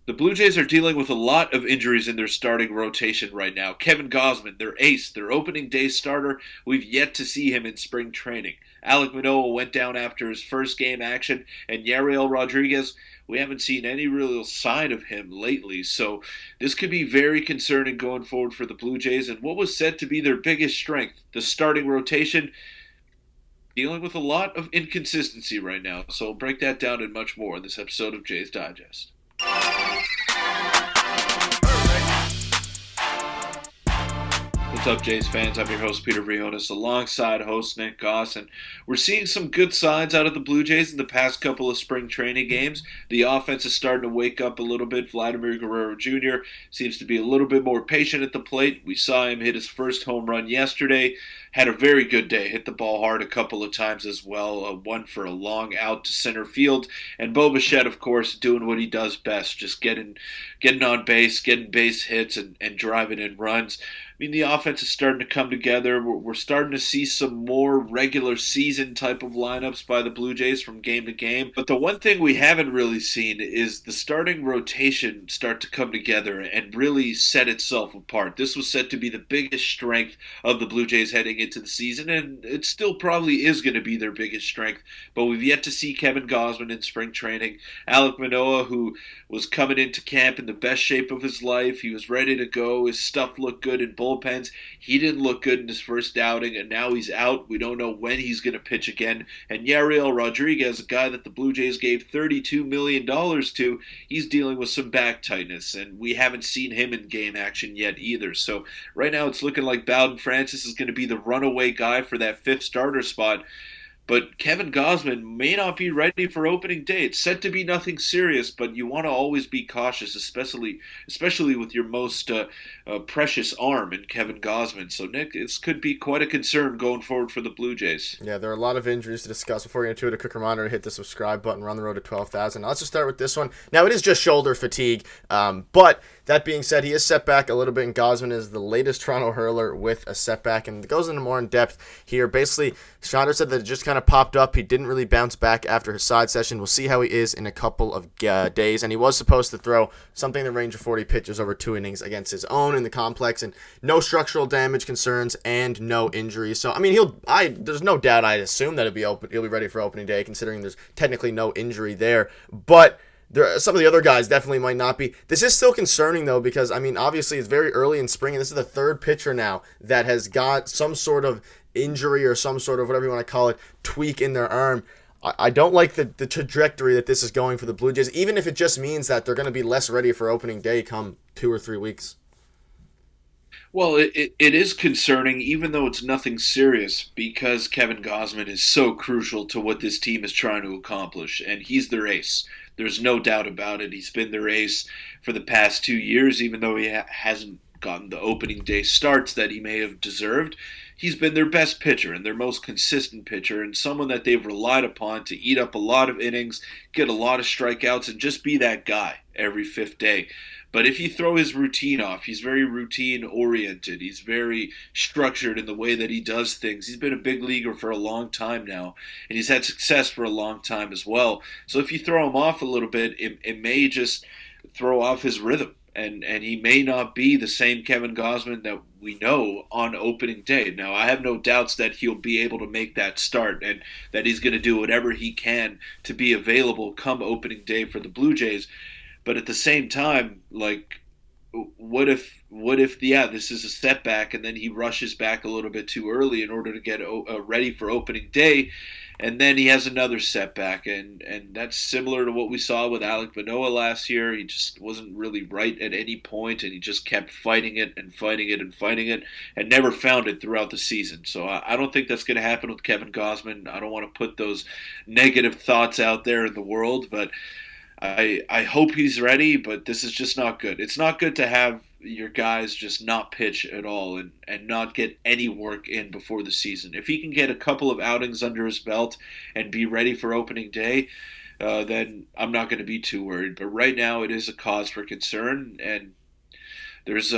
The Blue Jays are dealing with a lot of injuries in their starting rotation right now. Kevin Gosman, their ace, their opening day starter, we've yet to see him in spring training. Alek Manoah went down after his first game action, and Yariel Rodriguez, we haven't seen any real sign of him lately. So this could be very concerning going forward for the Blue Jays, and what was said to be their biggest strength, the starting rotation, dealing with a lot of inconsistency right now. So we'll break that down and much more in this episode of Jays Digest. What's up, Jays fans? I'm your host, Peter Vryonis, alongside host Nick Gosse, and we're seeing some good signs out of the Blue Jays in the past couple of spring training games. The offense is starting to wake up a little bit. Vladimir Guerrero Jr. seems to be a little bit more patient at the plate. We saw him hit his first home run yesterday. Had a very good day. Hit the ball hard a couple of times as well. One for a long out to center field. And Bo Bichette, of course, doing what he does best, just getting on base, getting base hits, and driving in runs. I mean, the offense is starting to come together. We're starting to see some more regular season type of lineups by the Blue Jays from game to game. But the one thing we haven't really seen is the starting rotation start to come together and really set itself apart. This was said to be the biggest strength of the Blue Jays heading into the season, and it still probably is going to be their biggest strength. But we've yet to see Kevin Gosman in spring training. Alek Manoah, who was coming into camp in the best shape of his life. He was ready to go. His stuff looked good in bullpens. He didn't look good in his first outing, and now he's out. We don't know when he's going to pitch again. And Yariel Rodriguez, a guy that the Blue Jays gave $32 million to, he's dealing with some back tightness, and we haven't seen him in game action yet either. So right now it's looking like Bowden Francis is going to be the runaway guy for that fifth starter spot. But Kevin Gosman may not be ready for opening day. It's said to be nothing serious, but you want to always be cautious, especially with your most precious arm in Kevin Gosman. So, Nick, this could be quite a concern going forward for the Blue Jays. Yeah, there are a lot of injuries to discuss. Before we get into it, a quick reminder to hit the subscribe button. We're on the road to 12,000. Let's just start with this one. Now, it is just shoulder fatigue, but that being said, he is set back a little bit, and Gosman is the latest Toronto hurler with a setback, and it goes into more in depth here. Basically, Schnatter said that it just kind of popped up. He didn't really bounce back after his side session. We'll see how he is in a couple of days, and he was supposed to throw something in the range of 40 pitches over 2 innings against his own in the complex, and no structural damage concerns and no injuries. So, I mean, there's no doubt I'd assume that he'll be ready for opening day, considering there's technically no injury there, but some of the other guys definitely might not be. This is still concerning, though, because, I mean, obviously it's very early in spring, and this is the third pitcher now that has got some sort of injury or some sort of, whatever you want to call it, tweak in their arm. I don't like the trajectory that this is going for the Blue Jays, even if it just means that they're going to be less ready for opening day come 2 or 3 weeks. Well, it is concerning, even though it's nothing serious, because Kevin Gosman is so crucial to what this team is trying to accomplish, and he's their ace. There's no doubt about it. He's been their ace for the past 2 years, even though he hasn't gotten the opening day starts that he may have deserved. He's been their best pitcher and their most consistent pitcher, and someone that they've relied upon to eat up a lot of innings, get a lot of strikeouts, and just be that guy every fifth day. But if you throw his routine off, he's very routine oriented. He's very structured in the way that he does things. He's been a big leaguer for a long time now, and he's had success for a long time as well. So if you throw him off a little bit, it may just throw off his rhythm. And he may not be the same Kevin Gosman that we know on opening day. Now, I have no doubts that he'll be able to make that start and that he's going to do whatever he can to be available come opening day for the Blue Jays. But at the same time, like, what if this is a setback and then he rushes back a little bit too early in order to get ready for opening day, and then he has another setback, and that's similar to what we saw with Alek Manoah last year. He just wasn't really right at any point, and he just kept fighting it and fighting it and fighting it, and never found it throughout the season. So I don't think that's going to happen with Kevin Gosman. I don't want to put those negative thoughts out there in the world, but I hope he's ready, but this is just not good. It's not good to have your guys just not pitch at all and not get any work in before the season. If he can get a couple of outings under his belt and be ready for opening day, then I'm not going to be too worried. But right now it is a cause for concern, and there's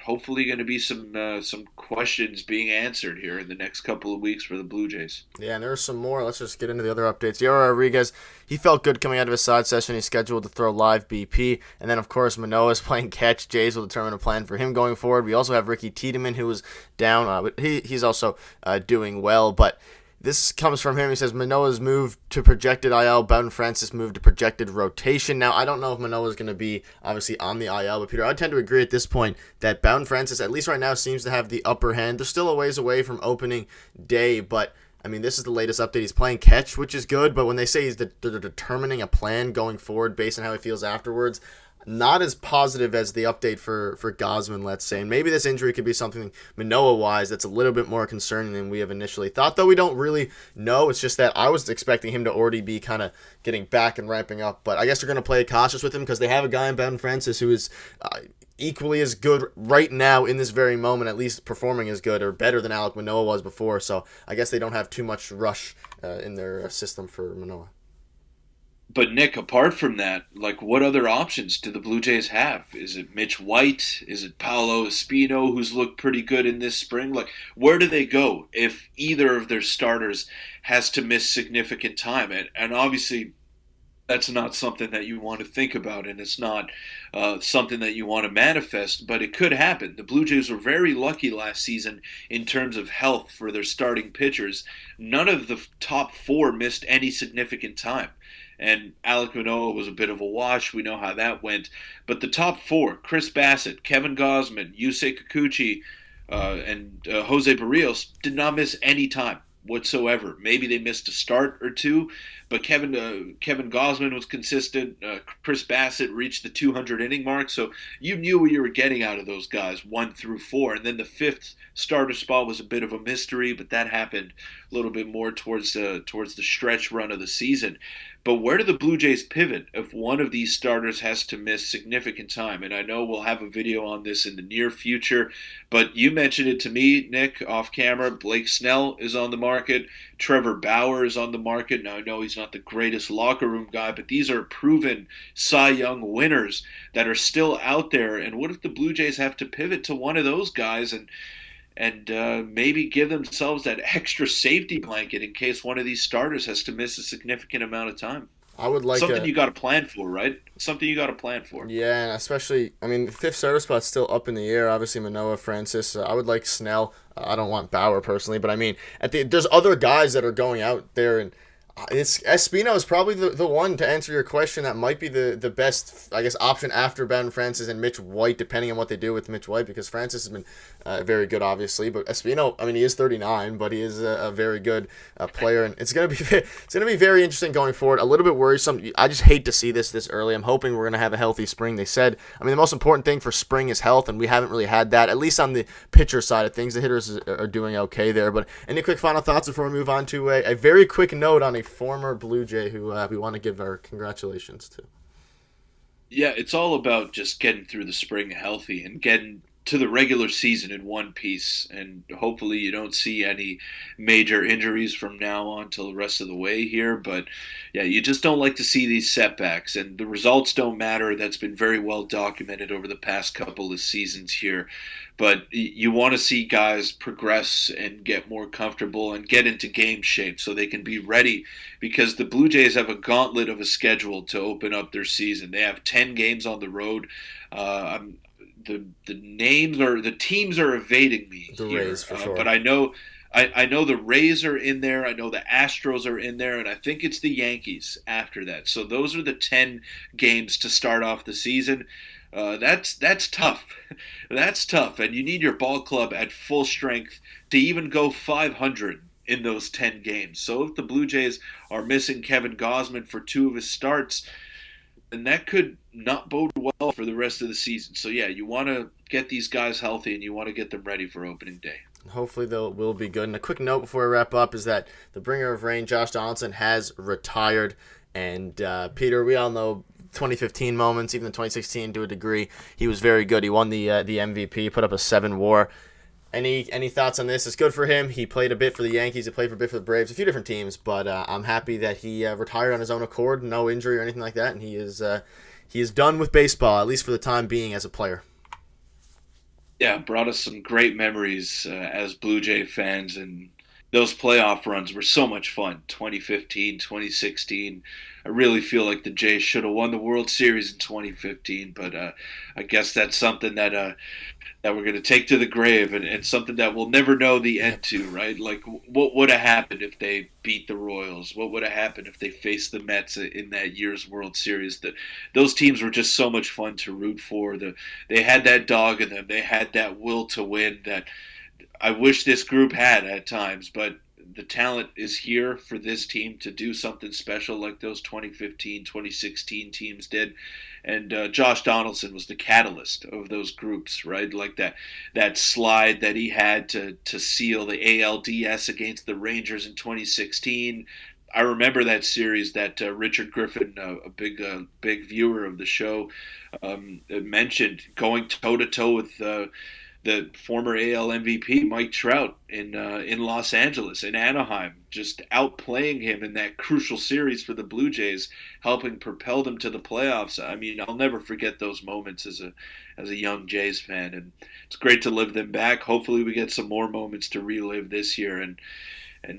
hopefully going to be some questions being answered here in the next couple of weeks for the Blue Jays. Yeah, and there's some more. Let's just get into the other updates. Yaro Rodriguez, he felt good coming out of his side session. He's scheduled to throw live BP. And then, of course, Manoah's playing catch. Jays will determine a plan for him going forward. We also have Ricky Tiedemann, who was down, but he's also doing well. But this comes from him. He says Manoah's moved to projected IL. Bowden Francis moved to projected rotation. Now, I don't know if Manoah's going to be obviously on the IL, but Peter, I tend to agree at this point that Bowden Francis, at least right now, seems to have the upper hand. They're still a ways away from opening day, but I mean, this is the latest update. He's playing catch, which is good, but when they say they're determining a plan going forward based on how he feels afterwards, not as positive as the update for Gosman, let's say. And maybe this injury could be something Manoah-wise that's a little bit more concerning than we have initially thought, though we don't really know. It's just that I was expecting him to already be kind of getting back and ramping up. But I guess they're going to play cautious with him because they have a guy in Bowden Francis who is equally as good right now in this very moment, at least performing as good or better than Alek Manoah was before. So I guess they don't have too much rush in their system for Manoah. But Nick, apart from that, like what other options do the Blue Jays have? Is it Mitch White? Is it Paolo Espino, who's looked pretty good in this spring? Like, where do they go if either of their starters has to miss significant time? And obviously, that's not something that you want to think about, and it's not something that you want to manifest, but it could happen. The Blue Jays were very lucky last season in terms of health for their starting pitchers. None of the top four missed any significant time. And Alek Manoah was a bit of a wash. We know how that went. But the top four, Chris Bassett, Kevin Gosman, Yusei Kikuchi, and Jose Barrios, did not miss any time whatsoever. Maybe they missed a start or two, but Kevin Gosman was consistent. Chris Bassett reached the 200 inning mark, so you knew what you were getting out of those guys, 1 through 4. And then the fifth starter spot was a bit of a mystery, but that happened a little bit more towards the stretch run of the season. But where do the Blue Jays pivot if one of these starters has to miss significant time? And I know we'll have a video on this in the near future, but you mentioned it to me, Nick, off camera. Blake Snell is on the market. Trevor Bauer is on the market. Now, I know he's not the greatest locker room guy, but these are proven Cy Young winners that are still out there. And what if the Blue Jays have to pivot to one of those guys and maybe give themselves that extra safety blanket in case one of these starters has to miss a significant amount of time? I would like something you got to plan for, right? Something you got to plan for. Yeah, and especially, I mean, the fifth starter spot's still up in the air. Obviously, Manoah, Francis. I would like Snell. I don't want Bauer personally, but I mean, there's other guys that are going out there, and Espino is probably the one to answer your question. That might be the best, I guess, option after Ben Francis and Mitch White, depending on what they do with Mitch White, because Francis has been very good, obviously. But Espino, I mean, he is 39, but he is a very good player, and it's gonna be very interesting going forward. A little bit worrisome. I just hate to see this early. I'm hoping we're gonna have a healthy spring. They said, I mean, the most important thing for spring is health, and we haven't really had that, at least on the pitcher side of things. The hitters are doing okay there. But any quick final thoughts before we move on to a very quick note on a former Blue Jay who we want to give our congratulations to? Yeah, it's all about just getting through the spring healthy and getting to the regular season in one piece. And hopefully you don't see any major injuries from now on till the rest of the way here. But yeah, you just don't like to see these setbacks, and the results don't matter. That's been very well documented over the past couple of seasons here. But you want to see guys progress and get more comfortable and get into game shape so they can be ready, because the Blue Jays have a gauntlet of a schedule to open up their season. They have 10 games on the road. The teams are evading me the here, Rays for sure. but I know the Rays are in there. I know the Astros are in there, and I think it's the Yankees after that. So those are the 10 games to start off the season. That's tough. That's tough, and you need your ball club at full strength to even go 500 in those 10 games. So if the Blue Jays are missing Kevin Gosman for 2 of his starts, then that could not bode well for the rest of the season. So yeah, you want to get these guys healthy, and you want to get them ready for opening day. Hopefully they will be good. And a quick note before we wrap up is that the bringer of rain, Josh Donaldson, has retired. And Peter, we all know 2015 moments, even the 2016 to a degree. He was very good. He won the MVP, put up a 7 WAR. Any thoughts on this? It's good for him. He played a bit for the Yankees. He played for a bit for the Braves, a few different teams. But I'm happy that he retired on his own accord, no injury or anything like that, and he is done with baseball, at least for the time being, as a player. Yeah, brought us some great memories as Blue Jay fans, and those playoff runs were so much fun. 2015, 2016. I really feel like the Jays should have won the World Series in 2015, but I guess that's something that we're going to take to the grave, and something that we'll never know the Yep. end to, right? Like, what would have happened if they beat the Royals? What would have happened if they faced the Mets in that year's World Series? Those teams were just so much fun to root for. They had that dog in them. They had that will to win that I wish this group had at times, but the talent is here for this team to do something special like those 2015, 2016 teams did. And Josh Donaldson was the catalyst of those groups, right? Like that slide that he had to seal the ALDS against the Rangers in 2016. I remember that series that Richard Griffin, a big viewer of the show, mentioned going toe to toe with the former AL MVP Mike Trout in Los Angeles, in Anaheim, just outplaying him in that crucial series for the Blue Jays, helping propel them to the playoffs. I mean, I'll never forget those moments as a young Jays fan, and it's great to live them back. Hopefully, we get some more moments to relive this year, and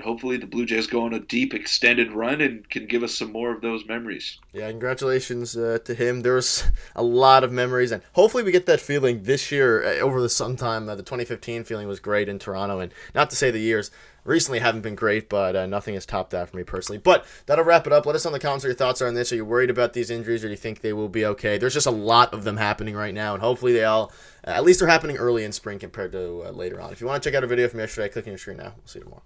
hopefully the Blue Jays go on a deep extended run and can give us some more of those memories. Yeah, congratulations to him. There's a lot of memories, and hopefully we get that feeling this year over the sometime. The 2015 feeling was great in Toronto, and not to say the years recently haven't been great, but nothing has topped that for me personally. But that'll wrap it up. Let us know in the comments what your thoughts are on this. Are you worried about these injuries, or do you think they will be okay? There's just a lot of them happening right now, and hopefully they all, at least they're happening early in spring compared to later on. If you want to check out a video from yesterday, click on your screen now. We'll see you tomorrow.